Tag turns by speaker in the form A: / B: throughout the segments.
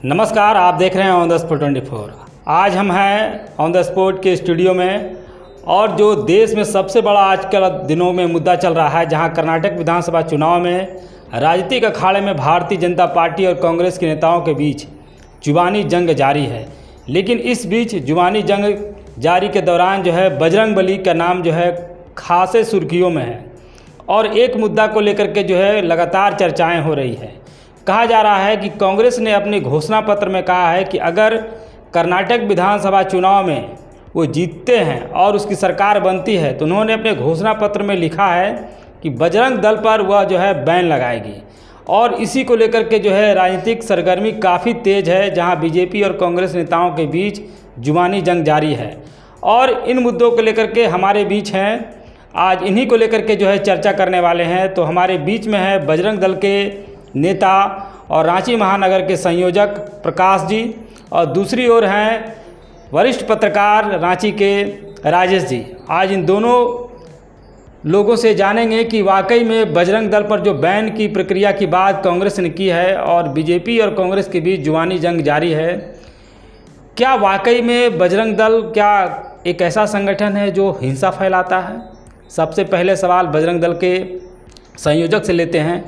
A: नमस्कार, आप देख रहे हैं ऑन द स्पॉट 24। आज हम हैं ऑन द स्पॉट के स्टूडियो में और जो देश में सबसे बड़ा आजकल दिनों में मुद्दा चल रहा है, जहां कर्नाटक विधानसभा चुनाव में राजनीतिक अखाड़े में भारतीय जनता पार्टी और कांग्रेस के नेताओं के बीच जुबानी जंग जारी है। लेकिन इस बीच जुबानी जंग जारी के दौरान जो है बजरंगबली का नाम जो है खासे सुर्खियों में है और एक मुद्दा को लेकर के जो है लगातार चर्चाएं हो रही है। कहा जा रहा है कि कांग्रेस ने अपने घोषणा पत्र में कहा है कि अगर कर्नाटक विधानसभा चुनाव में वो जीतते हैं और उसकी सरकार बनती है तो उन्होंने अपने घोषणा पत्र में लिखा है कि बजरंग दल पर वह जो है बैन लगाएगी। और इसी को लेकर के जो है राजनीतिक सरगर्मी काफ़ी तेज़ है, जहां बीजेपी और कांग्रेस नेताओं के बीच जुबानी जंग जारी है। और इन मुद्दों को लेकर के हमारे बीच हैं, आज इन्हीं को लेकर के जो है चर्चा करने वाले हैं। तो हमारे बीच में है बजरंग दल के नेता और रांची महानगर के संयोजक प्रकाश जी, और दूसरी ओर हैं वरिष्ठ पत्रकार रांची के राजेश जी। आज इन दोनों लोगों से जानेंगे कि वाकई में बजरंग दल पर जो बैन की प्रक्रिया की बात कांग्रेस ने की है और बीजेपी और कांग्रेस के बीच जुबानी जंग जारी है, क्या वाकई में बजरंग दल क्या एक ऐसा संगठन है जो हिंसा फैलाता है? सबसे पहले सवाल बजरंग दल के संयोजक से लेते हैं।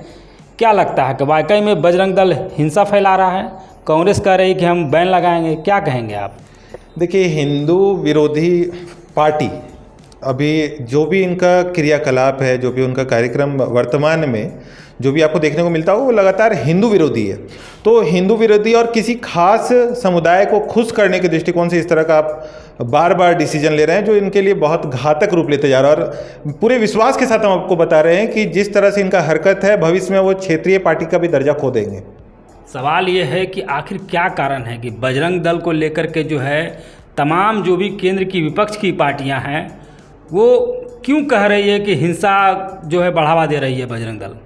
A: क्या लगता है कि वाकई में बजरंग दल हिंसा फैला रहा है? कांग्रेस कह रही है कि हम बैन लगाएंगे, क्या कहेंगे आप?
B: देखिए, हिंदू विरोधी पार्टी अभी जो भी इनका क्रियाकलाप है, जो भी उनका कार्यक्रम वर्तमान में जो भी आपको देखने को मिलता है वो लगातार हिंदू विरोधी है। तो हिंदू विरोधी और किसी खास समुदाय को खुश करने के दृष्टिकोण से इस तरह का आप बार बार डिसीजन ले रहे हैं जो इनके लिए बहुत घातक रूप लेते जा रहा है। और पूरे विश्वास के साथ हम आपको बता रहे हैं कि जिस तरह से इनका हरकत है, भविष्य में वो क्षेत्रीय पार्टी का भी दर्जा खो देंगे।
A: सवाल ये है कि आखिर क्या कारण है कि बजरंग दल को लेकर के जो है तमाम जो भी केंद्र की विपक्ष की पार्टियां हैं वो क्यों कह रही है कि हिंसा जो है बढ़ावा दे रही है बजरंग दल?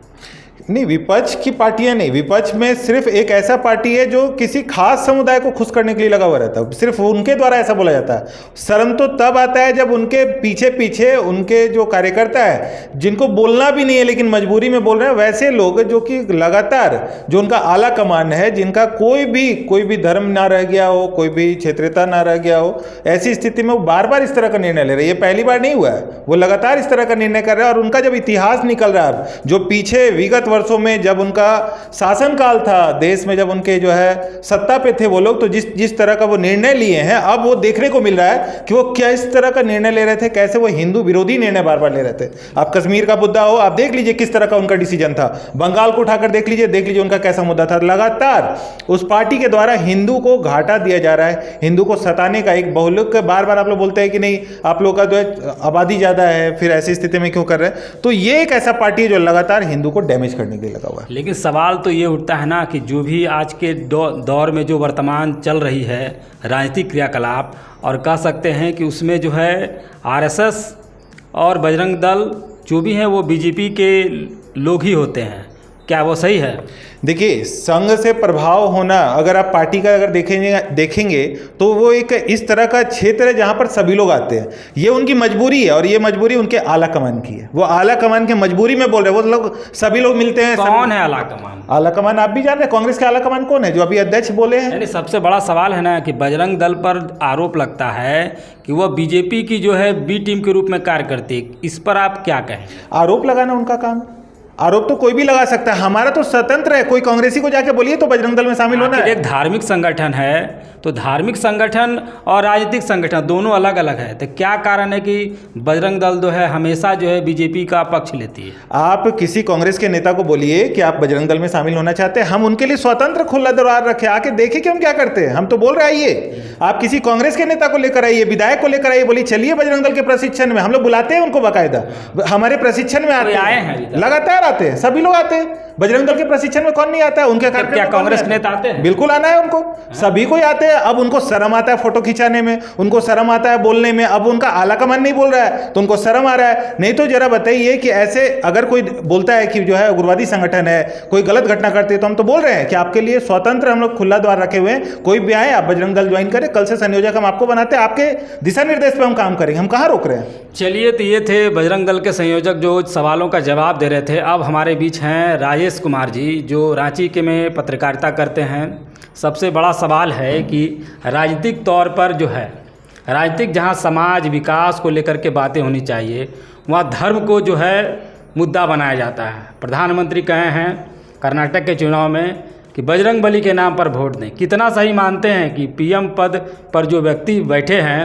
B: नहीं, विपक्ष की पार्टियां नहीं, विपक्ष में सिर्फ एक ऐसा पार्टी है जो किसी खास समुदाय को खुश करने के लिए लगा हुआ रहता है। सिर्फ उनके द्वारा ऐसा बोला जाता है। शर्म तो तब आता है जब उनके पीछे पीछे उनके जो कार्यकर्ता है, जिनको बोलना भी नहीं है लेकिन मजबूरी में बोल रहे हैं, वैसे लोग जो कि लगातार जो उनका आला कमान है, जिनका कोई भी धर्म ना रह गया हो, कोई भी क्षेत्रीयता ना रह गया हो, ऐसी स्थिति में वो बार बार इस तरह का निर्णय ले रहे हैं। ये पहली बार नहीं हुआ है, वो लगातार इस तरह का निर्णय कर रहे हैं। और उनका जब इतिहास निकल रहा है, जो पीछे विगत वर्षों में जब उनका शासनकाल था देश में, जब उनके जो है सत्ता पे थे वो लोग, तो जिस तरह का वो निर्णय लिए हैं, अब वो देखने को मिल रहा है कि वो क्या इस तरह का निर्णय ले रहे थे, कैसे वो हिंदू विरोधी निर्णय बार बार ले रहे थे। आप कश्मीर का मुद्दा हो, आप देख लीजिए किस तरह का उनका डिसीजन था। बंगाल को उठाकर देख लीजिए उनका कैसा मुद्दा था। लगातार उस पार्टी के द्वारा हिंदू को घाटा दिया जा रहा है, हिंदू को सताने का एक बहुलक। बार बार आप लोग बोलते हैं कि नहीं, आप लोग का जो है आबादी ज्यादा है, फिर ऐसी स्थिति में क्यों कर रहे हैं? तो ये एक ऐसा पार्टी है जो लगातार हिंदू को डैमेज करने के लिए लगा हुआ है।
A: लेकिन सवाल तो ये उठता है ना कि जो भी आज के दौर में जो वर्तमान चल रही है राजनीतिक क्रियाकलाप, और कह सकते हैं कि उसमें जो है आरएसएस और बजरंग दल जो भी हैं वो बीजेपी के लोग ही होते हैं, क्या वो सही है?
B: देखिए, संघ से प्रभाव होना, अगर आप पार्टी का अगर देखेंगे तो वो एक इस तरह का क्षेत्र है जहां पर सभी लोग आते हैं। ये उनकी मजबूरी है और ये मजबूरी उनके आला कमान की है। वो आला कमान की मजबूरी में बोल रहे हैं। वो लोग सभी लोग मिलते हैं।
A: कौन है आला कमान?
B: आला कमान आप भी जान रहे हैं। कांग्रेस के आला कमान कौन है जो अभी अध्यक्ष बोले हैं?
A: यानी सबसे बड़ा सवाल है ना कि बजरंग दल पर आरोप लगता है कि वह बीजेपी की जो है बी टीम के रूप में कार्य करती है। इस पर आप क्या कहें?
B: आरोप लगाना उनका काम, आरोप तो कोई भी लगा सकता है, हमारा तो स्वतंत्र है। कोई कांग्रेसी को जाके बोलिए तो बजरंग दल में शामिल होना है।
A: एक धार्मिक संगठन है, तो धार्मिक संगठन और राजनीतिक संगठन दोनों अलग अलग है। तो क्या कारण है कि बजरंग दल जो है हमेशा जो है बीजेपी का पक्ष लेती है?
B: आप किसी कांग्रेस के नेता को बोलिए कि आप बजरंग दल में शामिल होना चाहते हैं, हम उनके लिए स्वतंत्र खुला दरबार रखे, आके देखें कि हम क्या करते हैं। हम तो बोल रहे आइए, आप किसी कांग्रेस के नेता को लेकर आइए, विधायक को लेकर आइए, बोलिए चलिए बजरंग दल के प्रशिक्षण में। हम लोग बुलाते हैं उनको, बाकायदा हमारे प्रशिक्षण में आते हैं, लगातार आते हैं, सभी लोग आते हैं। बजरंग दल के प्रशिक्षण में कौन नहीं आता है? उनके
A: क्या कांग्रेस के नेता आते हैं?
B: बिल्कुल आना है उनको, सभी को आते हैं। अब उनको शर्म आता है फोटो खिंचाने में, उनको शर्म आता है बोलने में। अब उनका आला कमान नहीं बोल रहा है तो उनको शर्म आ रहा है। नहीं तो जरा बताइए कि ऐसे अगर कोई बोलता है कि जो है उग्रवादी संगठन है, कोई गलत घटना करते हैं, तो हम तो बोल रहे हैं कि आपके लिए स्वतंत्र हम लोग खुला द्वार रखे हुए हैं। कोई भी आए, आप बजरंग दल ज्वाइन करें। कल से संयोजक हम आपको बनाते हैं, आपके दिशा निर्देश पे हम काम करेंगे, हम कहाँ रोक रहे हैं।
A: चलिए, तो ये थे बजरंग दल के संयोजक जो सवालों का जवाब दे रहे थे। अब अब हमारे बीच हैं राजेश कुमार जी, जो रांची के में पत्रकारिता करते हैं। सबसे बड़ा सवाल है कि राजनीतिक तौर पर जो है, राजनीतिक जहां समाज विकास को लेकर के बातें होनी चाहिए, वहां धर्म को जो है मुद्दा बनाया जाता है। प्रधानमंत्री कहे हैं कर्नाटक के चुनाव में कि बजरंग बली के नाम पर वोट दें। कितना सही मानते हैं कि पीएम पद पर जो व्यक्ति बैठे हैं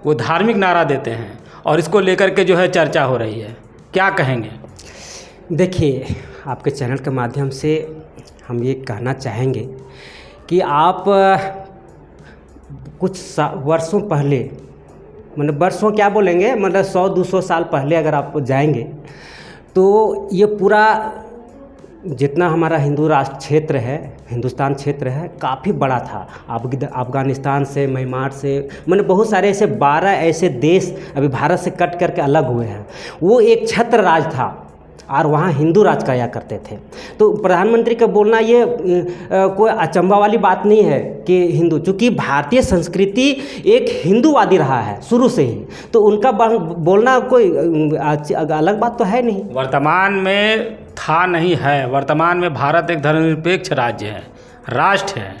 A: वो धार्मिक नारा देते हैं और इसको लेकर के जो है चर्चा हो रही है, क्या कहेंगे?
C: देखिए, आपके चैनल के माध्यम से हम ये कहना चाहेंगे कि आप कुछ वर्षों पहले, मतलब वर्षों क्या बोलेंगे, मतलब 100-200 साल पहले अगर आप जाएंगे तो ये पूरा जितना हमारा हिंदू राष्ट्र क्षेत्र है, हिंदुस्तान क्षेत्र है, काफ़ी बड़ा था। अफ़गानिस्तान से, म्यांमार से, मतलब बहुत सारे ऐसे 12 ऐसे देश अभी भारत से कट करके अलग हुए हैं। वो एक छत्र राज था और वहाँ हिंदू राज कराया करते थे। तो प्रधानमंत्री का बोलना ये कोई अचंभा वाली बात नहीं है कि हिंदू, चूँकि भारतीय संस्कृति एक हिंदूवादी रहा है शुरू से ही, तो उनका बोलना कोई अलग बात तो है नहीं।
A: वर्तमान में था नहीं है, वर्तमान में भारत एक धर्मनिरपेक्ष राज्य है, राष्ट्र है।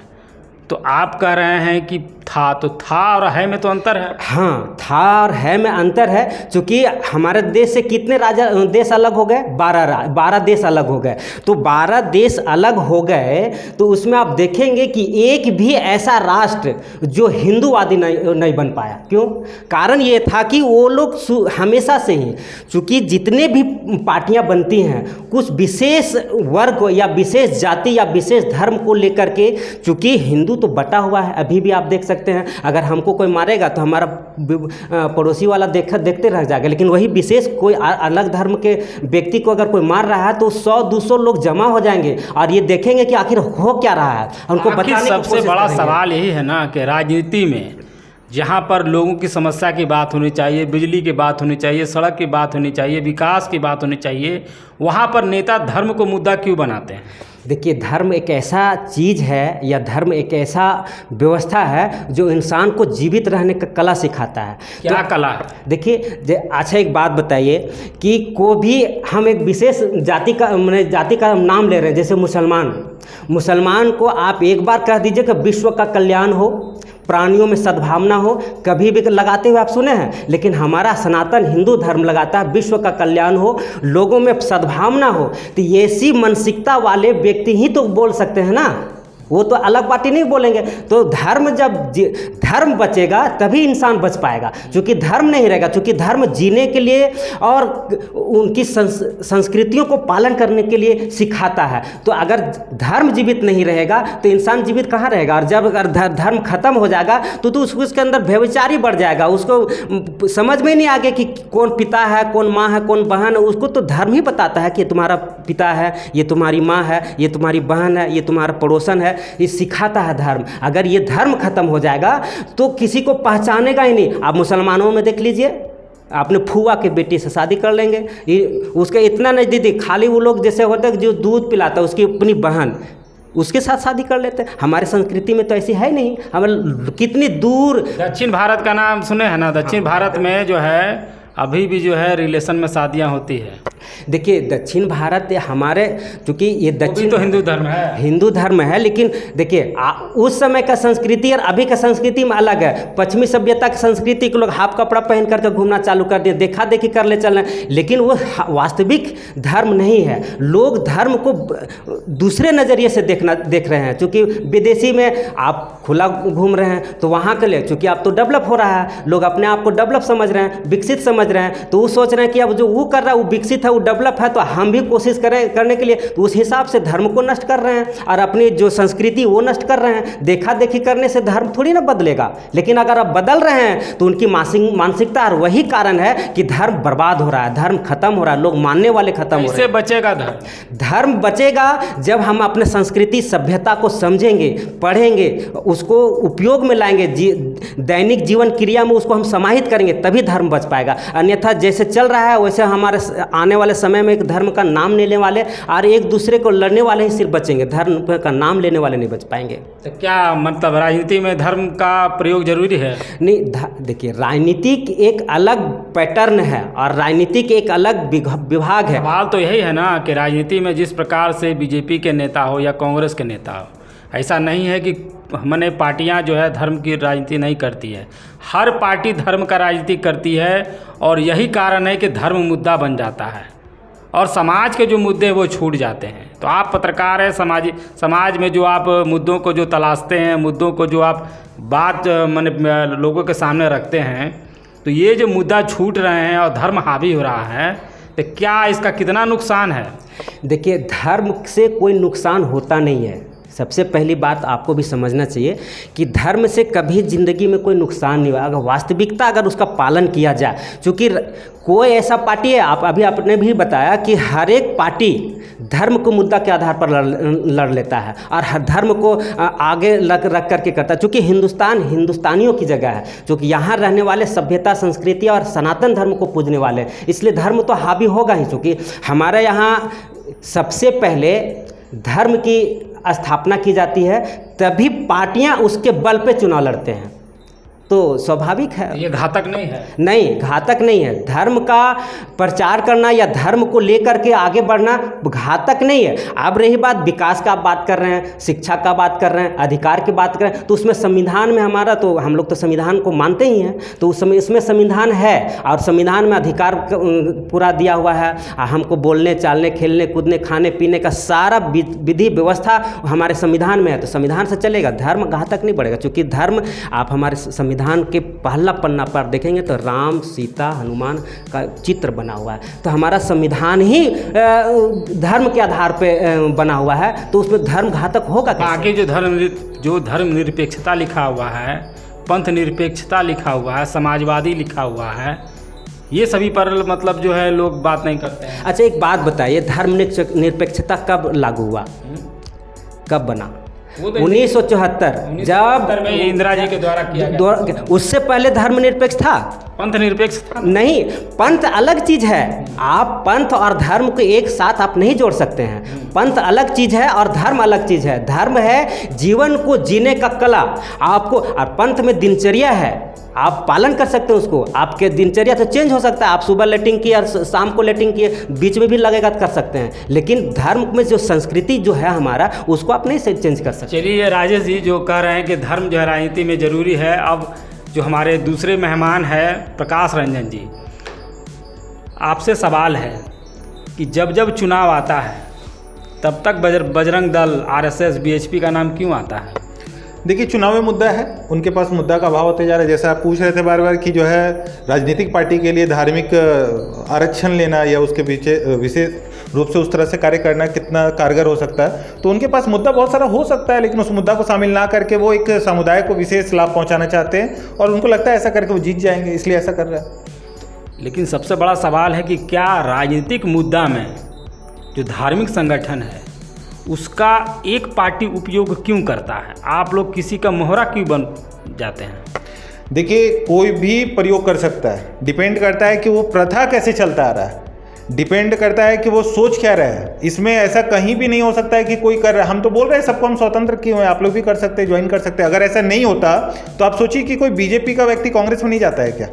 A: तो आप कह रहे हैं कि था, तो था और है में तो अंतर है।
C: हाँ, था और है में अंतर है, क्योंकि हमारे देश से कितने देश अलग हो गए? 12 देश अलग हो गए। तो 12 देश अलग हो गए तो उसमें आप देखेंगे कि एक भी ऐसा राष्ट्र जो हिंदूवादी नहीं बन पाया। क्यों? कारण ये था कि वो लोग हमेशा से ही, चूँकि जितने भी पार्टियां बनती हैं कुछ विशेष वर्ग या विशेष जाति या विशेष धर्म को लेकर के, चूँकि हिंदू तो बटा हुआ है। अभी भी आप देख सकते हैं, अगर हमको कोई मारेगा तो हमारा पड़ोसी वाला देखते रह जाएगा, लेकिन वही विशेष कोई अलग धर्म के व्यक्ति को अगर कोई मार रहा है तो 100-200 लोग जमा हो जाएंगे और ये देखेंगे कि आखिर हो क्या रहा है, उनको बताने की कोशिश करेंगे।
A: सबसे बड़ा सवाल यही है ना कि राजनीति में जहाँ पर लोगों की समस्या की बात होनी चाहिए, बिजली की बात होनी चाहिए, सड़क की बात होनी चाहिए, विकास की बात होनी चाहिए, वहाँ पर नेता धर्म को मुद्दा क्यों बनाते हैं?
C: देखिए, धर्म एक ऐसा चीज़ है या धर्म एक ऐसा व्यवस्था है जो इंसान को जीवित रहने का कला सिखाता है।
A: क्या कला?
C: देखिए, अच्छा एक बात बताइए कि को भी हम एक विशेष जाति का नाम ले रहे हैं, जैसे मुसलमान को आप एक बार कह दीजिए कि विश्व का कल्याण हो, प्राणियों में सद्भावना हो, कभी भी लगाते हुए आप सुने हैं? लेकिन हमारा सनातन हिंदू धर्म लगाता है विश्व का कल्याण हो, लोगों में सद्भावना हो। तो ऐसी मानसिकता वाले व्यक्ति ही तो बोल सकते हैं ना, वो तो अलग पार्टी नहीं बोलेंगे। तो धर्म जब धर्म बचेगा तभी इंसान बच पाएगा, क्योंकि धर्म नहीं रहेगा, क्योंकि धर्म जीने के लिए और उनकी संस्कृतियों को पालन करने के लिए सिखाता है। तो अगर धर्म जीवित नहीं रहेगा तो इंसान जीवित कहाँ रहेगा? और जब अगर धर्म खत्म हो जाएगा तो उसके अंदर व्यभिचारी बढ़ जाएगा, उसको समझ में नहीं आगे कि कौन पिता है, कौन माँ है, कौन बहन है। उसको तो धर्म ही बताता है कि तुम्हारा पिता है, ये तुम्हारी माँ है, ये तुम्हारी बहन है, ये तुम्हारा पड़ोसन है, ये सिखाता है धर्म। अगर ये धर्म खत्म हो जाएगा तो किसी को पहचानेगा ही नहीं। आप मुसलमानों में देख लीजिए, अपने फूआ के बेटी से शादी कर लेंगे, उसका इतना नज़दीक, खाली वो लोग जैसे होते हैं जो दूध पिलाता है उसकी अपनी बहन, उसके साथ शादी कर लेते हैं। हमारे संस्कृति में तो ऐसी है नहीं। हम कितनी दूर
A: दक्षिण भारत का नाम सुने हैं ना? दक्षिण भारत में जो है अभी भी जो है रिलेशन में शादियां होती है।
C: देखिए, दक्षिण भारत हमारे, चूँकि ये दक्षिण
A: तो हिंदू धर्म है,
C: लेकिन देखिए उस समय का संस्कृति और अभी का संस्कृति में अलग है। पश्चिमी सभ्यता की संस्कृति के लोग हाफ कपड़ा पहन करके घूमना चालू कर दिए, देखा देखी कर ले चल रहे हैं, लेकिन वो वास्तविक धर्म नहीं है। लोग धर्म को दूसरे नज़रिए से देख रहे हैं। चूँकि विदेशी में आप खुला घूम रहे हैं तो वहाँ के लिए, चूँकि अब तो डेवलप हो रहा है, लोग अपने आप को डेवलप समझ रहे हैं, विकसित समझ रहे हैं, तो वो सोच रहे हैं कि अब जो वो कर रहा है वो विकसित है, वो डेवलप है, तो हम भी कोशिश करें करने के लिए। तो उस हिसाब से धर्म को नष्ट कर रहे हैं और अपनी जो संस्कृति वो नष्ट कर रहे हैं। देखा देखी करने से धर्म थोड़ी ना बदलेगा, लेकिन अगर आप बदल रहे हैं तो उनकी मानसिकता, और वही कारण है कि धर्म बर्बाद हो रहा है, धर्म खत्म हो रहा है, लोग मानने वाले खत्म हो रहे हैं।
A: इससे बचेगा
C: धर्म बचेगा जब हम अपने संस्कृति सभ्यता को समझेंगे, पढ़ेंगे, उसको उपयोग में लाएंगे, दैनिक जीवन क्रिया में उसको हम समाहित करेंगे, तभी धर्म बच पाएगा। अन्यथा जैसे चल रहा है वैसे हमारे आने वाले समय में एक धर्म का नाम लेने वाले और एक दूसरे को लड़ने वाले ही सिर्फ बचेंगे, धर्म का नाम लेने वाले नहीं बच पाएंगे।
A: तो क्या मतलब राजनीति में धर्म का प्रयोग जरूरी है?
C: नहीं, देखिए राजनीतिक एक अलग पैटर्न है और राजनीतिक एक अलग विभाग है।
A: सवाल तो यही है ना कि राजनीति में जिस प्रकार से बीजेपी के नेता हो या कांग्रेस के नेता हो, ऐसा नहीं है कि हमने पार्टियां जो है धर्म की राजनीति नहीं करती है। हर पार्टी धर्म का राजनीति करती है और यही कारण है कि धर्म मुद्दा बन जाता है और समाज के जो मुद्दे वो छूट जाते हैं। तो आप पत्रकार हैं, समाज में जो आप मुद्दों को जो तलाशते हैं, मुद्दों को जो आप बात माने लोगों के सामने रखते हैं, तो ये जो मुद्दा छूट रहे हैं और धर्म हावी हो रहा है, तो क्या इसका कितना नुकसान है?
C: देखिए, धर्म से कोई नुकसान होता नहीं है। सबसे पहली बात आपको भी समझना चाहिए कि धर्म से कभी ज़िंदगी में कोई नुकसान नहीं हुआ, अगर वास्तविकता अगर उसका पालन किया जाए। क्योंकि कोई ऐसा पार्टी है, आप अभी आपने भी बताया कि हर एक पार्टी धर्म को मुद्दा के आधार पर लड़ लेता है और हर धर्म को आगे रख करके करता है। चूँकि हिंदुस्तान हिंदुस्तानियों की जगह है, क्योंकि यहाँ रहने वाले सभ्यता, संस्कृति और सनातन धर्म को पूजने वाले, इसलिए धर्म तो हावी होगा ही। क्योंकि हमारे यहाँ सबसे पहले धर्म की स्थापना की जाती है, तभी पार्टियां उसके बल पे चुनाव लड़ते हैं, तो स्वाभाविक है।
A: ये घातक नहीं है?
C: नहीं, घातक नहीं है। धर्म का प्रचार करना या धर्म को लेकर के आगे बढ़ना घातक नहीं है। अब रही बात विकास का, आप बात कर रहे हैं, शिक्षा का बात कर रहे हैं, अधिकार की बात कर रहे हैं, तो उसमें संविधान में हमारा, तो हम लोग तो संविधान को मानते ही हैं, तो उस समय इसमें संविधान है और संविधान में अधिकार पूरा दिया हुआ है। हमको बोलने, चालने, खेलने, कूदने, खाने पीने का सारा विधि व्यवस्था हमारे संविधान में है, तो संविधान से चलेगा। धर्म घातक नहीं पड़ेगा, क्योंकि धर्म आप हमारे संविधान के पहला पन्ना पर देखेंगे तो राम, सीता, हनुमान का चित्र बना हुआ है, तो हमारा संविधान ही धर्म के आधार पे बना हुआ है, तो उसमें धर्म घातक होगा कैसे?
A: आगे जो धर्म निरपेक्षता लिखा हुआ है, पंथ निरपेक्षता लिखा हुआ है, समाजवादी लिखा हुआ है, ये सभी पर मतलब जो है लोग बात नहीं करते हैं।
C: अच्छा, एक बात बताइए, धर्म निरपेक्षता कब लागू हुआ, कब बना? 1974, जब
A: इंदिरा जी के द्वारा किया गया।
C: उससे पहले धर्म निरपेक्ष था?
A: पंथ निरपेक्ष था
C: नहीं। पंथ अलग चीज है, आप पंथ और धर्म को एक साथ आप नहीं जोड़ सकते हैं। पंथ अलग चीज है और धर्म अलग चीज है। धर्म है जीवन को जीने का कला आपको, और पंथ में दिनचर्या है, आप पालन कर सकते हैं उसको। आपके दिनचर्या तो चेंज हो सकता है, आप सुबह लेटिंग किए और शाम को लेटिंग किए, बीच में भी लगेगा कर सकते हैं, लेकिन धर्म में जो संस्कृति जो है हमारा, उसको आप नहीं चेंज कर सकते।
A: चलिए राजेश जी जो कह रहे हैं कि धर्म जो है राजनीति में जरूरी है, अब जो हमारे दूसरे मेहमान हैं प्रकाश रंजन जी, आपसे सवाल है कि जब जब चुनाव आता है तब तक बजरंग दल, आरएसएस, बीएचपी का नाम क्यों आता है?
B: देखिए, चुनावी मुद्दा है, उनके पास मुद्दा का अभाव होते जा रहा है। जैसा आप पूछ रहे थे बार बार कि जो है राजनीतिक पार्टी के लिए धार्मिक आरक्षण लेना या उसके पीछे विशेष रूप से उस तरह से कार्य करना कितना कारगर हो सकता है, तो उनके पास मुद्दा बहुत सारा हो सकता है, लेकिन उस मुद्दा को शामिल ना करके वो एक समुदाय को विशेष लाभ पहुँचाना चाहते हैं और उनको लगता है ऐसा करके वो जीत जाएंगे, इसलिए ऐसा कर रहा है।
A: लेकिन सबसे बड़ा सवाल है कि क्या राजनीतिक मुद्दा में जो धार्मिक संगठन है उसका एक पार्टी उपयोग क्यों करता है? आप लोग किसी का मोहरा क्यों बन जाते हैं?
B: देखिए, कोई भी प्रयोग कर सकता है, डिपेंड करता है कि वो प्रथा कैसे चलता आ रहा है, डिपेंड करता है कि वो सोच क्या रहा है। इसमें ऐसा कहीं भी नहीं हो सकता है कि कोई कर रहा है, हम तो बोल रहे हैं सबको हम स्वतंत्र क्यों हैं, आप लोग भी कर सकते हैं, ज्वाइन कर सकते हैं। अगर ऐसा नहीं होता तो आप सोचिए कि कोई बीजेपी का व्यक्ति कांग्रेस में नहीं जाता है क्या,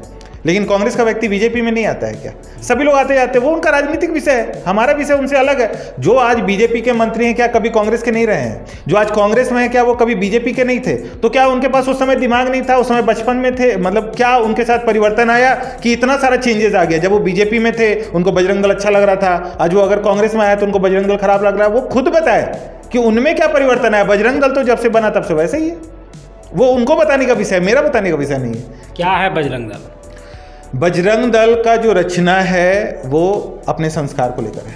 B: लेकिन कांग्रेस का व्यक्ति बीजेपी में नहीं आता है क्या? सभी लोग आते जाते हैं, वो उनका राजनीतिक विषय है, हमारा विषय उनसे अलग है। जो आज बीजेपी के मंत्री हैं क्या कभी कांग्रेस के नहीं रहे हैं? जो आज कांग्रेस में है क्या वो कभी बीजेपी के नहीं थे? तो क्या उनके पास उस समय दिमाग नहीं था, उस समय बचपन में थे? मतलब क्या उनके साथ परिवर्तन आया कि इतना सारा चेंजेस आ गया? जब वो बीजेपी में थे उनको बजरंग दल अच्छा लग रहा था, आज वो अगर कांग्रेस में आया तो उनको बजरंग दल खराब लग रहा है। वो खुद बताए कि उनमें क्या परिवर्तन आया। बजरंग दल तो जब से बना तब से वैसे ही है, वो उनको बताने का विषय है, मेरा बताने का विषय नहीं है।
A: क्या है बजरंग दल?
B: बजरंग दल का जो रचना है वो अपने संस्कार को लेकर है,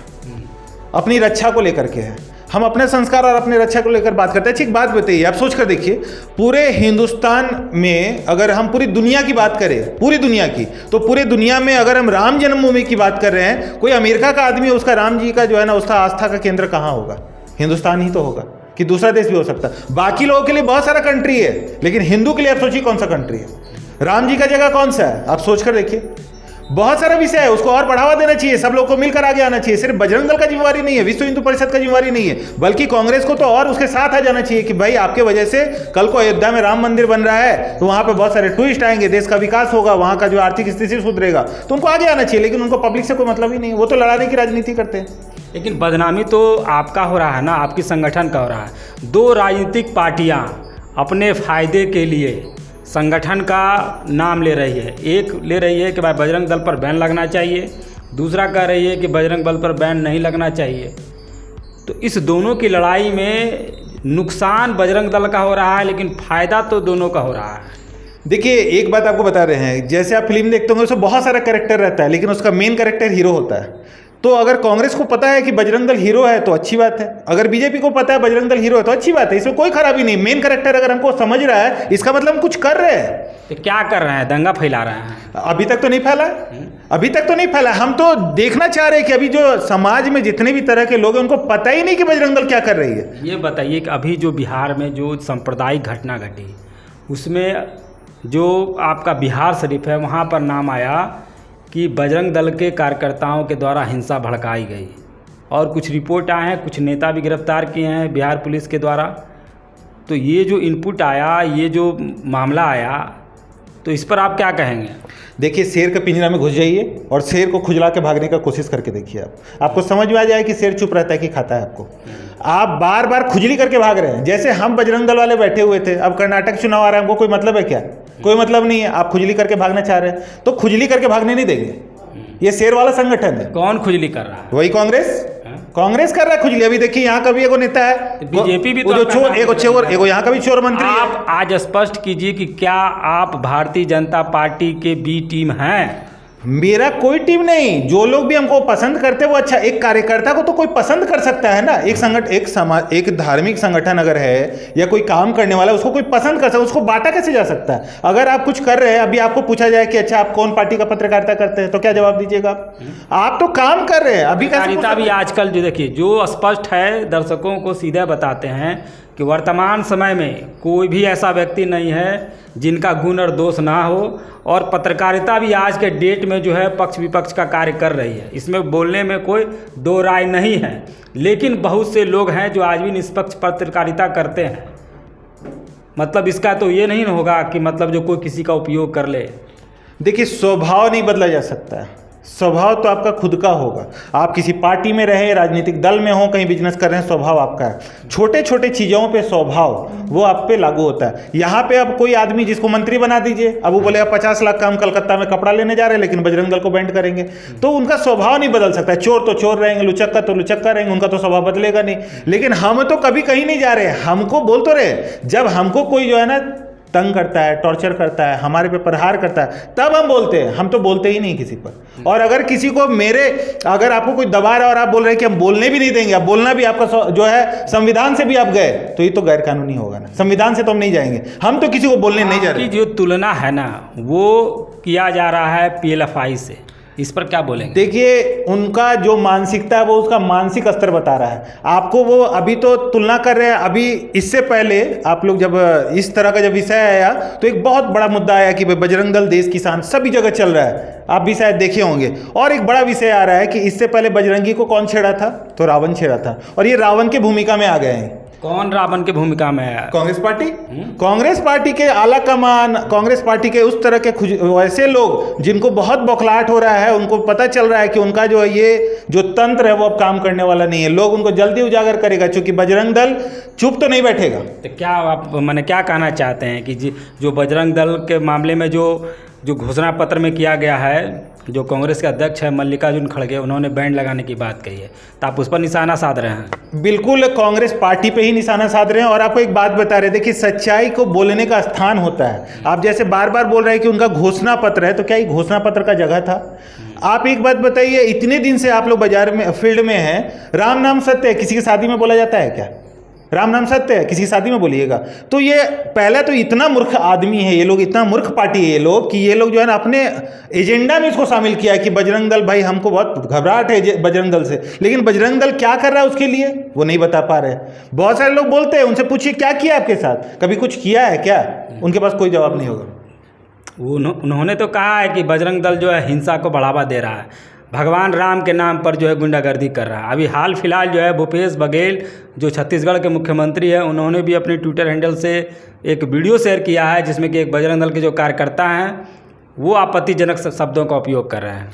B: अपनी रक्षा को लेकर के है। हम अपने संस्कार और अपने रक्षा को लेकर बात करते हैं। ठीक बात बताइए, आप सोच कर देखिए, पूरे हिंदुस्तान में अगर हम पूरी दुनिया की बात करें, पूरी दुनिया की, तो पूरी दुनिया में अगर हम राम जन्मभूमि की बात कर रहे हैं, कोई अमेरिका का आदमी उसका राम जी का जो है ना उसका आस्था का केंद्र कहाँ होगा? हिंदुस्तान ही तो होगा, कि दूसरा देश भी हो सकता है। बाकी लोगों के लिए बहुत सारा कंट्री है, लेकिन हिंदू के लिए आप सोचिए कौन सा कंट्री है? राम जी का जगह कौन सा है? आप सोच कर देखिए। बहुत सारा विषय है, उसको और बढ़ावा देना चाहिए, सब लोग को मिलकर आगे आना चाहिए। सिर्फ बजरंग दल का जिम्मेवारी नहीं है, विश्व हिंदू परिषद का जिम्मेवारी नहीं है, बल्कि कांग्रेस को तो और उसके साथ आ जाना चाहिए कि भाई आपके वजह से कल को अयोध्या में राम मंदिर बन रहा है तो वहां पे बहुत सारे टूरिस्ट आएंगे, देश का विकास होगा, वहां का जो आर्थिक स्थिति सुधरेगा, तो उनको आगे आना चाहिए। लेकिन उनको पब्लिक से कोई मतलब ही नहीं है, वो तो लड़ाने की राजनीति करते हैं।
A: लेकिन बदनामी तो आपका हो रहा है ना, आपकी संगठन का हो रहा है। दो राजनीतिक पार्टियां अपने फायदे के लिए संगठन का नाम ले रही है। एक ले रही है कि भाई बजरंग दल पर बैन लगना चाहिए, दूसरा कह रही है कि बजरंग दल पर बैन नहीं लगना चाहिए। तो इस दोनों की लड़ाई में नुकसान बजरंग दल का हो रहा है, लेकिन फ़ायदा तो दोनों का हो रहा है।
B: देखिए एक बात आपको बता रहे हैं, जैसे आप फिल्म देखते होंगे उसमें बहुत सारा कैरेक्टर रहता है, लेकिन उसका मेन कैरेक्टर हीरो होता है। तो अगर कांग्रेस को पता है कि बजरंग दल हीरो है तो अच्छी बात है, अगर बीजेपी को पता है बजरंग दल हीरो है तो अच्छी बात है, इसमें कोई खराबी नहीं। मेन कैरेक्टर अगर हमको समझ रहा है, इसका मतलब हम कुछ कर रहे हैं।
A: तो क्या कर रहे हैं? दंगा फैला रहे हैं?
B: अभी तक तो नहीं फैला है, अभी तक तो नहीं फैला। हम तो देखना चाह रहे हैं कि अभी जो समाज में जितने भी तरह के लोग हैं उनको पता ही नहीं कि बजरंग दल क्या कर रही है।
A: ये बताइए कि अभी जो बिहार में जो सांप्रदायिक घटना घटी, उसमें जो आपका बिहार शरीफ है वहाँ पर नाम आया कि बजरंग दल के कार्यकर्ताओं के द्वारा हिंसा भड़काई गई, और कुछ रिपोर्ट आए हैं, कुछ नेता भी गिरफ्तार किए हैं बिहार पुलिस के द्वारा। तो ये जो इनपुट आया, ये जो मामला आया, तो इस पर आप क्या कहेंगे?
B: देखिए शेर के पिंजरा में घुस जाइए और शेर को खुजला के भागने का कोशिश करके देखिए, आपको समझ में आ जाए कि शेर चुप रहता है कि खाता है आपको। आप बार बार खुजली करके भाग रहे हैं, जैसे हम बजरंग दल वाले बैठे हुए थे, अब कर्नाटक चुनाव आ रहा है, हमको कोई मतलब है क्या? कोई मतलब नहीं है। आप खुजली करके भागना चाह रहे हैं तो खुजली करके भागने नहीं देंगे। ये शेर वाला संगठन है।
A: कौन खुजली कर रहा है?
B: वही कांग्रेस, कांग्रेस कर रहा है खुजली। अभी देखिए यहाँ का भी एगो नेता है,
A: बीजेपी भी
B: वो जो चोर, एगो यहाँ का भी चोर मंत्री है।
A: आप आज स्पष्ट कीजिए कि क्या आप भारतीय जनता पार्टी के बी टीम हैं?
B: मेरा कोई टीम नहीं। जो लोग भी हमको पसंद करते हैं वो अच्छा, एक कार्यकर्ता को तो कोई पसंद कर सकता है ना। एक संगठन, एक समाज, एक धार्मिक संगठन अगर है या कोई काम करने वाला, उसको कोई पसंद कर सकता है, उसको बांटा कैसे जा सकता है? अगर आप कुछ कर रहे हैं, अभी आपको पूछा जाए कि अच्छा आप कौन पार्टी का पत्रकारिता करते हैं, तो क्या जवाब दीजिएगा आप तो काम कर रहे हैं। अभी
A: पत्रकारिता भी आजकल जो देखिए, जो स्पष्ट है, दर्शकों को सीधे बताते हैं कि वर्तमान समय में कोई भी ऐसा व्यक्ति नहीं है जिनका गुण और दोष ना हो, और पत्रकारिता भी आज के डेट में जो है पक्ष विपक्ष का कार्य कर रही है। इसमें बोलने में कोई दो राय नहीं है, लेकिन बहुत से लोग हैं जो आज भी निष्पक्ष पत्रकारिता करते हैं। मतलब इसका तो ये नहीं होगा कि मतलब जो कोई किसी का उपयोग कर ले।
B: देखिए स्वभाव नहीं बदला जा सकता है, स्वभाव तो आपका खुद का होगा। आप किसी पार्टी में रहे, राजनीतिक दल में हो, कहीं बिजनेस कर रहे हैं, स्वभाव आपका है। छोटे छोटे चीज़ों पे स्वभाव वो आप पे लागू होता है। यहाँ पे अब कोई आदमी जिसको मंत्री बना दीजिए, अब वो बोलेगा 50 लाख का हम कलकत्ता में कपड़ा लेने जा रहे हैं, लेकिन बजरंग दल को बैंड करेंगे, तो उनका स्वभाव नहीं बदल सकता है। चोर तो चोर रहेंगे, लुचक्का तो लुचक्का रहेंगे, उनका तो स्वभाव बदलेगा नहीं। लेकिन हम तो कभी कहीं नहीं जा रहे, हमको बोल तो रहे, जब हमको कोई जो है ना तंग करता है, टॉर्चर करता है, हमारे पे प्रहार करता है, तब हम बोलते हैं। हम तो बोलते ही नहीं किसी पर। और अगर किसी को अगर आपको कोई दबा रहा है और आप बोल रहे हैं कि हम बोलने भी नहीं देंगे, आप बोलना भी आपका जो है संविधान से भी आप गए, तो ये तो गैर कानूनी होगा ना। संविधान से तो हम नहीं जाएंगे, हम तो किसी को बोलने नहीं जा रहे।
A: जो तुलना है ना, वो किया जा रहा है PLFI से, इस पर क्या बोलेंगे?
B: देखिए उनका जो मानसिकता है वो उसका मानसिक स्तर बता रहा है आपको। वो अभी तो तुलना कर रहे हैं। अभी इससे पहले आप लोग जब इस तरह का जब विषय आया तो एक बहुत बड़ा मुद्दा आया कि बजरंग दल देश किसान सभी जगह चल रहा है, आप भी शायद देखे होंगे। और एक बड़ा विषय आ रहा है कि इससे पहले बजरंगी को कौन छेड़ा था? तो रावण छेड़ा था, और ये रावण की भूमिका में आ गए हैं।
A: कौन रावण की भूमिका में है?
B: कांग्रेस पार्टी। कांग्रेस पार्टी के आला कमान, कांग्रेस पार्टी के उस तरह के वैसे लोग जिनको बहुत बौखलाहट हो रहा है, उनको पता चल रहा है कि उनका जो ये जो तंत्र है वो अब काम करने वाला नहीं है। लोग उनको जल्दी उजागर करेगा, क्योंकि बजरंग दल चुप तो नहीं बैठेगा।
A: तो क्या आप मैंने क्या कहना चाहते हैं कि जो बजरंग दल के मामले में जो घोषणा पत्र में किया गया है, जो कांग्रेस के अध्यक्ष है मल्लिकार्जुन खड़गे, उन्होंने बैंड लगाने की बात कही है, तो आप उस पर निशाना साध रहे हैं?
B: बिल्कुल कांग्रेस पार्टी पे ही निशाना साध रहे हैं। और आपको एक बात बता रहे, देखिए सच्चाई को बोलने का स्थान होता है। आप जैसे बार बार बोल रहे हैं कि उनका घोषणा पत्र है, तो क्या ये घोषणा पत्र का जगह था? आप एक बात बताइए, इतने दिन से आप लोग बाजार में फील्ड में हैं, राम नाम सत्य है, किसी की शादी में बोला जाता है क्या? राम नाम सत्य है, किसी शादी में बोलिएगा। तो ये पहला तो इतना मूर्ख आदमी है ये लोग, इतना मूर्ख पार्टी है ये लोग, कि ये लोग जो है ना अपने एजेंडा में इसको शामिल किया है कि बजरंग दल, भाई हमको बहुत घबराहट है बजरंग दल से। लेकिन बजरंग दल क्या कर रहा है उसके लिए वो नहीं बता पा रहे। बहुत सारे लोग बोलते हैं, उनसे पूछिए क्या किया आपके साथ, कभी कुछ किया है क्या? उनके पास कोई जवाब नहीं होगा।
A: उन्होंने तो कहा है कि बजरंग दल जो है हिंसा को बढ़ावा दे रहा है, भगवान राम के नाम पर जो है गुंडागर्दी कर रहा है। अभी हाल फिलहाल जो है भूपेश बघेल जो छत्तीसगढ़ के मुख्यमंत्री हैं, उन्होंने भी अपने ट्विटर हैंडल से एक वीडियो शेयर किया है जिसमें कि एक बजरंग दल के जो कार्यकर्ता हैं वो आपत्तिजनक शब्दों का उपयोग कर रहे हैं।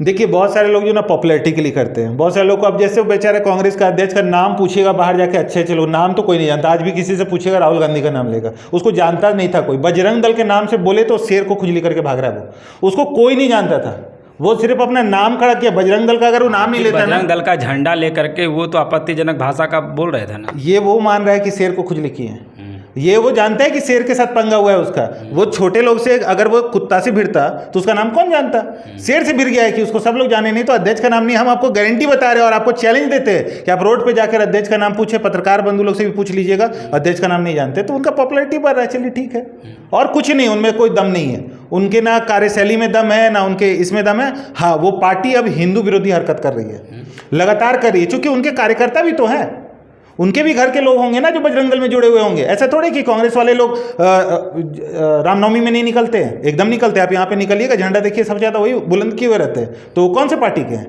B: देखिए, बहुत सारे लोग जो ना पॉपुलैरिटी के लिए करते हैं। बहुत सारे लोग को अब जैसे वो बेचारे कांग्रेस का अध्यक्ष का नाम पूछेगा बाहर जाके, अच्छे लोग नाम तो कोई नहीं जानता। आज भी किसी से पूछेगा राहुल गांधी का नाम लेगा, उसको जानता नहीं था कोई। बजरंग दल के नाम से बोले तो शेर को खुजली करके भाग रहा है वो, उसको कोई नहीं जानता था। वो सिर्फ अपना नाम खड़ा किया बजरंग दल का, अगर वो नाम नहीं लेता ना,
A: बजरंग दल का झंडा लेकर के वो तो आपत्तिजनक भाषा का बोल रहे थे ना।
B: ये वो मान रहा है कि शेर को खुजली की है। ये वो जानता है कि शेर के साथ पंगा हुआ है उसका। वो छोटे लोग से अगर वो कुत्ता से भिड़ता तो उसका नाम कौन जानता? शेर से भिड़ गया है कि उसको सब लोग जाने, नहीं तो अध्यक्ष का नाम नहीं। हम आपको गारंटी बता रहे हैं और आपको चैलेंज देते हैं कि आप रोड पे जाकर अध्यक्ष का नाम पूछे, पत्रकार बंधु लोग से भी पूछ लीजिएगा, अध्यक्ष का नाम नहीं जानते। तो उनका पॉपुलैरिटी बढ़ रहा है, चलिए ठीक है, और कुछ नहीं, उनमें कोई दम नहीं है। उनके ना कार्यशैली में दम है ना उनके इसमें दम है। हाँ, वो पार्टी अब हिंदू विरोधी हरकत कर रही है, लगातार कर रही है, चूंकि उनके कार्यकर्ता भी तो हैं, उनके भी घर के लोग होंगे ना जो बजरंग दल में जुड़े हुए होंगे। ऐसा थोड़े कि कांग्रेस वाले लोग रामनवमी में नहीं निकलते हैं, एकदम निकलते हैं। आप यहाँ पे निकलिएगा, झंडा देखिए, सबसे ज़्यादा वही बुलंद किए हुए रहते हैं। तो वो कौन से पार्टी के हैं?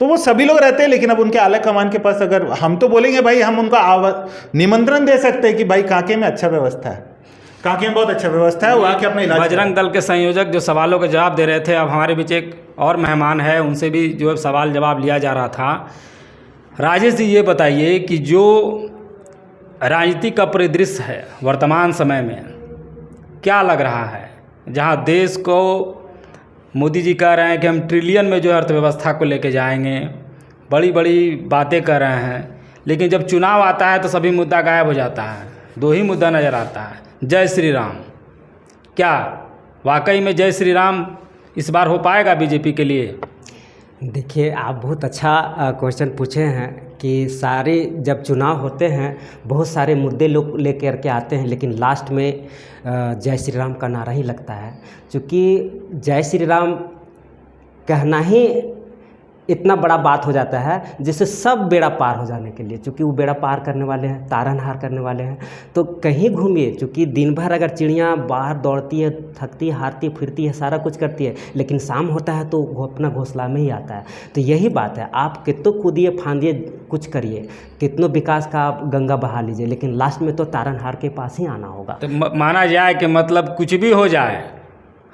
B: तो वो सभी लोग रहते हैं। लेकिन अब उनके आला कमान के पास अगर हम तो बोलेंगे भाई, हम उनका निमंत्रण दे सकते हैं कि भाई कांके में अच्छा व्यवस्था है, कांके में बहुत अच्छा व्यवस्था है, वो आके अपना इलाज।
A: बजरंग दल के संयोजक जो सवालों के जवाब दे रहे थे, अब हमारे बीच एक और मेहमान है, उनसे भी जो है सवाल जवाब लिया जा रहा था। राजेश जी, ये बताइए कि जो राजनीति का परिदृश्य है वर्तमान समय में, क्या लग रहा है, जहां देश को मोदी जी कह रहे हैं कि हम ट्रिलियन में जो अर्थव्यवस्था को लेके जाएंगे, बड़ी बड़ी बातें कर रहे हैं, लेकिन जब चुनाव आता है तो सभी मुद्दा गायब हो जाता है। दो ही मुद्दा नज़र आता है, जय श्री राम। क्या वाकई में जय श्री राम इस बार हो पाएगा बीजेपी के लिए?
C: देखिए, आप बहुत अच्छा क्वेश्चन पूछे हैं कि सारे जब चुनाव होते हैं बहुत सारे मुद्दे लोग लेकर के आते हैं, लेकिन लास्ट में जय श्री राम का नारा ही लगता है। क्योंकि जय श्री राम कहना ही इतना बड़ा बात हो जाता है जिससे सब बेड़ा पार हो जाने के लिए, चूँकि वो बेड़ा पार करने वाले हैं, तारनहार करने वाले हैं। तो कहीं घूमिए, चूँकि दिन भर अगर चिड़िया बाहर दौड़ती है, थकती हारती फिरती है, सारा कुछ करती है, लेकिन शाम होता है तो वो अपना घोंसला में ही आता है। तो यही बात है, आप कितनों कूदिए फांदिए, कुछ करिए, कितनों विकास का आप गंगा बहा लीजिए, लेकिन लास्ट में तो तारनहार के पास ही आना होगा।
A: तो माना जाए कि मतलब कुछ भी हो जाए,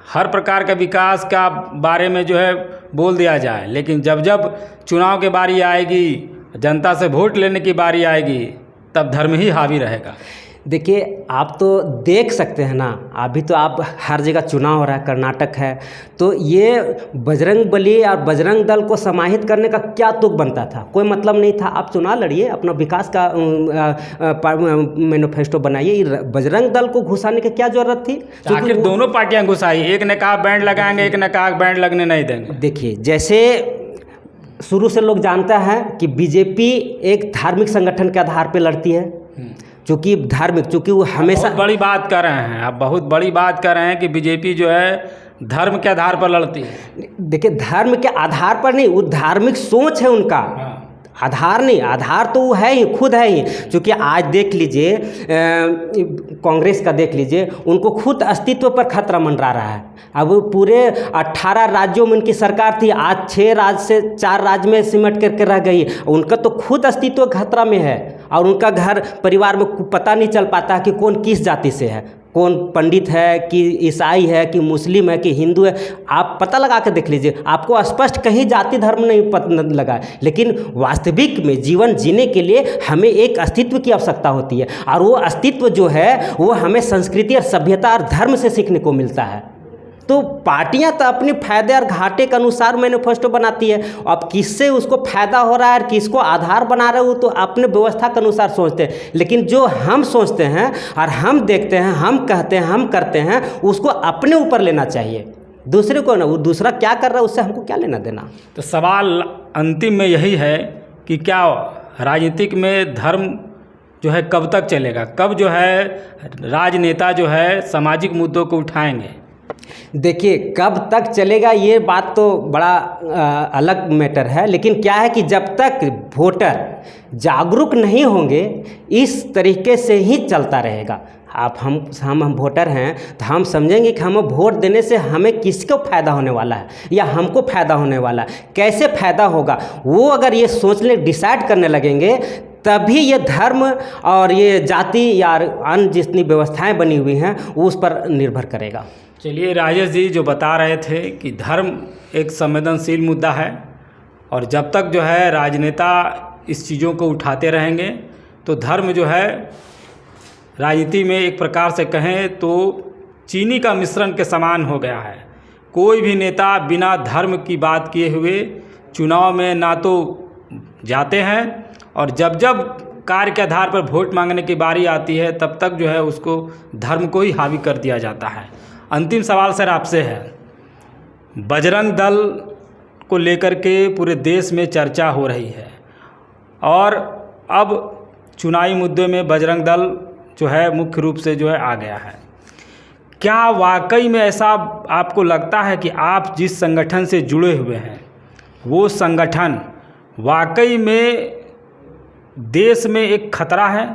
A: हर प्रकार के विकास का बारे में जो है बोल दिया जाए, लेकिन जब जब चुनाव की बारी आएगी, जनता से वोट लेने की बारी आएगी, तब धर्म ही हावी रहेगा।
C: देखिए, आप तो देख सकते हैं ना, अभी तो आप हर जगह चुनाव हो रहा है, कर्नाटक है, तो ये बजरंग बली और बजरंग दल को समाहित करने का क्या तुक बनता था? कोई मतलब नहीं था। आप चुनाव लड़िए, अपना विकास का मैनिफेस्टो बनाइए, बजरंग दल को घुसाने की क्या जरूरत थी?
A: आखिर दोनों पार्टियां घुसाई, एक ने कहा बैंड लगाएंगे, एक ने कहा बैंड लगने नहीं देंगे।
C: देखिए, जैसे शुरू से लोग जानता है कि बीजेपी एक धार्मिक संगठन के आधार पर लड़ती है, चूँकि धार्मिक, चूँकि वो हमेशा
A: बहुत बड़ी बात कर रहे हैं, आप बहुत बड़ी बात कर रहे हैं कि बीजेपी जो है धर्म के आधार पर लड़ती है।
C: देखिए, धर्म के आधार पर नहीं, वो धार्मिक सोच है उनका, आधार नहीं, आधार तो वो है ही, खुद है ही। क्योंकि आज देख लीजिए, कांग्रेस का देख लीजिए, उनको खुद अस्तित्व पर खतरा मंडरा रहा है। अब पूरे 18 राज्यों में उनकी सरकार थी, आज 6 राज्य से 4 राज्य में सिमट करके रह गई। उनका तो खुद अस्तित्व खतरा में है, और उनका घर परिवार में पता नहीं चल पाता कि कौन किस जाति से है, कौन पंडित है कि ईसाई है कि मुस्लिम है कि हिंदू है। आप पता लगा के देख लीजिए, आपको स्पष्ट कहीं जाति धर्म नहीं पता लगा। लेकिन वास्तविक में जीवन जीने के लिए हमें एक अस्तित्व की आवश्यकता होती है, और वो अस्तित्व जो है वो हमें संस्कृति और सभ्यता और धर्म से सीखने को मिलता है। तो पार्टियां तो अपने फायदे और घाटे के अनुसार मैनिफेस्टो बनाती है। अब किससे उसको फायदा हो रहा है और किसको आधार बना रहे हो, तो अपने व्यवस्था के अनुसार सोचते हैं। लेकिन जो हम सोचते हैं और हम देखते हैं, हम कहते हैं, हम करते हैं, उसको अपने ऊपर लेना चाहिए, दूसरे को ना। वो दूसरा क्या कर रहा है उससे हमको क्या लेना देना।
A: तो सवाल अंतिम में यही है कि क्या राजनीतिक में धर्म जो है कब तक चलेगा? कब जो है राजनेता जो है सामाजिक मुद्दों को उठाएंगे?
C: देखिए, कब तक चलेगा ये बात तो बड़ा अलग मैटर है, लेकिन क्या है कि जब तक वोटर जागरूक नहीं होंगे इस तरीके से ही चलता रहेगा। आप हम वोटर हैं तो हम समझेंगे कि हमें वोट देने से हमें किसको फ़ायदा होने वाला है या हमको फ़ायदा होने वाला है, कैसे फ़ायदा होगा, वो अगर ये सोचने डिसाइड करने लगेंगे तभी ये धर्म और ये जाति या अन्य जितनी व्यवस्थाएं बनी हुई हैं वो उस पर निर्भर करेगा।
A: चलिए, राजेश जी जो बता रहे थे कि धर्म एक संवेदनशील मुद्दा है और जब तक जो है राजनेता इस चीज़ों को उठाते रहेंगे तो धर्म जो है राजनीति में एक प्रकार से कहें तो चीनी का मिश्रण के समान हो गया है। कोई भी नेता बिना धर्म की बात किए हुए चुनाव में ना तो जाते हैं और जब जब कार्य के आधार पर वोट मांगने की बारी आती है तब तक जो है उसको धर्म को ही हावी कर दिया जाता है। अंतिम सवाल सर आपसे है, बजरंग दल को लेकर के पूरे देश में चर्चा हो रही है और अब चुनावी मुद्दे में बजरंग दल जो है मुख्य रूप से जो है आ गया है। क्या वाकई में ऐसा आपको लगता है कि आप जिस संगठन से जुड़े हुए हैं वो संगठन वाकई में देश में एक खतरा है?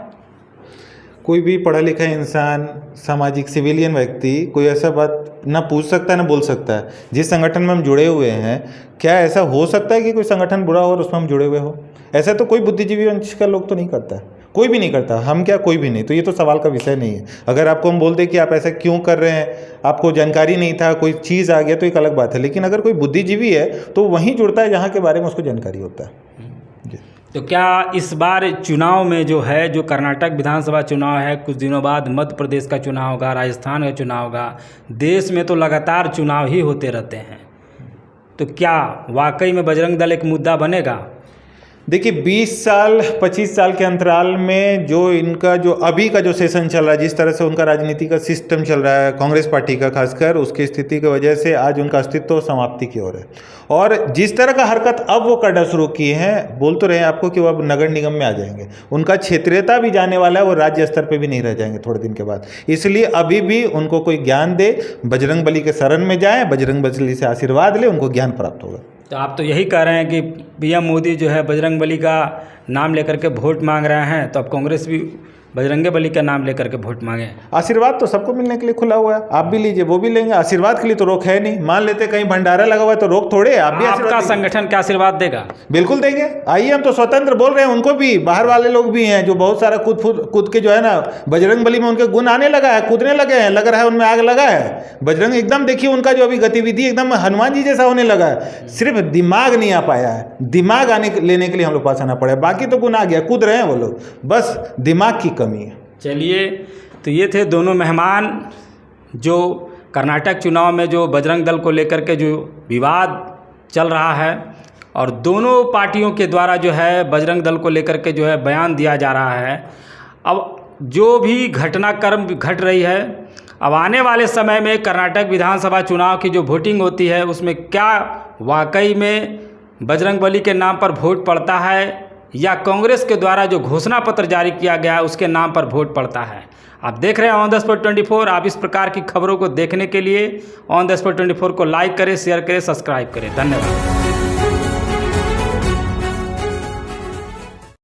B: कोई भी पढ़ा लिखा इंसान, सामाजिक सिविलियन व्यक्ति कोई ऐसा बात ना पूछ सकता है ना बोल सकता है। जिस संगठन में हम जुड़े हुए हैं, क्या ऐसा हो सकता है कि कोई संगठन बुरा हो और उसमें हम जुड़े हुए हो? ऐसा तो कोई बुद्धिजीवी वंश का लोग तो नहीं करता है, कोई भी नहीं करता। हम क्या, कोई भी नहीं। तो ये तो सवाल का विषय नहीं है। अगर आपको हम बोलते कि आप ऐसा क्यों कर रहे हैं, आपको जानकारी नहीं था, कोई चीज़ आ गया तो एक अलग बात है, लेकिन अगर कोई बुद्धिजीवी है तो वहीं जुड़ता है जहाँ के बारे में उसको जानकारी होता है।
A: तो क्या इस बार चुनाव में जो है, जो कर्नाटक विधानसभा चुनाव है, कुछ दिनों बाद मध्य प्रदेश का चुनाव होगा, राजस्थान का चुनाव होगा, देश में तो लगातार चुनाव ही होते रहते हैं, तो क्या वाकई में बजरंग दल एक मुद्दा बनेगा?
B: देखिए, 20 साल 25 साल के अंतराल में जो इनका जो अभी का जो सेशन चल रहा है, जिस तरह से उनका राजनीति का सिस्टम चल रहा है, कांग्रेस पार्टी का खासकर, उसकी स्थिति की वजह से आज उनका अस्तित्व समाप्ति की ओर है। और जिस तरह का हरकत अब वो करना शुरू किए हैं, बोल तो रहे हैं आपको कि वो अब नगर निगम में आ जाएंगे, उनका क्षेत्रीयता भी जाने वाला है, वो राज्य स्तर पर भी नहीं रह जाएंगे थोड़े दिन के बाद। इसलिए अभी भी उनको कोई ज्ञान दे, बजरंग बली के शरण में जाएँ, बजरंग बली से आशीर्वाद ले, उनको ज्ञान प्राप्त होगा।
A: तो आप तो यही कह रहे हैं कि पीएम मोदी जो है बजरंग बली का नाम लेकर के वोट मांग रहे हैं, तो अब कांग्रेस भी बजरंगे बली का नाम लेकर के वोट मांगे।
B: आशीर्वाद तो सबको मिलने के लिए खुला हुआ है, आप भी लीजिए, वो भी लेंगे। आशीर्वाद के लिए तो रोक है नहीं। मान लेते कहीं भंडारा लगा हुआ है तो रोक थोड़े है, आप भी
A: आपका संगठन क्या आशीर्वाद देगा?
B: बिल्कुल देंगे। आइए, हम तो स्वतंत्र बोल रहे हैं, उनको भी, बाहर वाले लोग भी हैं जो बहुत सारा कूद के जो है ना, बजरंग बली में उनके गुण आने लगा है, कूदने लगे हैं, लग रहा है उनमें आग लगा है। बजरंग एकदम देखिए उनका जो अभी गतिविधि एकदम हनुमान जी जैसा होने लगा है। सिर्फ दिमाग नहीं आ पाया है, दिमाग लेने के लिए हम लोग पास आना पड़ा है। बाकी तो गुण आ गया, कूद रहे हैं वो लोग, बस दिमाग की कमी है।
A: चलिए, तो ये थे दोनों मेहमान जो कर्नाटक चुनाव में जो बजरंग दल को लेकर के जो विवाद चल रहा है और दोनों पार्टियों के द्वारा जो है बजरंग दल को लेकर के जो है बयान दिया जा रहा है। अब जो भी घटनाक्रम घट रही है, अब आने वाले समय में कर्नाटक विधानसभा चुनाव की जो वोटिंग होती है उसमें क्या वाकई में बजरंग बली के नाम पर वोट पड़ता है या कांग्रेस के द्वारा जो घोषणा पत्र जारी किया गया है उसके नाम पर वोट पड़ता है। आप देख रहे हैं ऑन द स्पॉट 24। आप इस प्रकार की खबरों को देखने के लिए ऑन द स्पॉट 24 को लाइक करें, शेयर करें, सब्सक्राइब करें। धन्यवाद।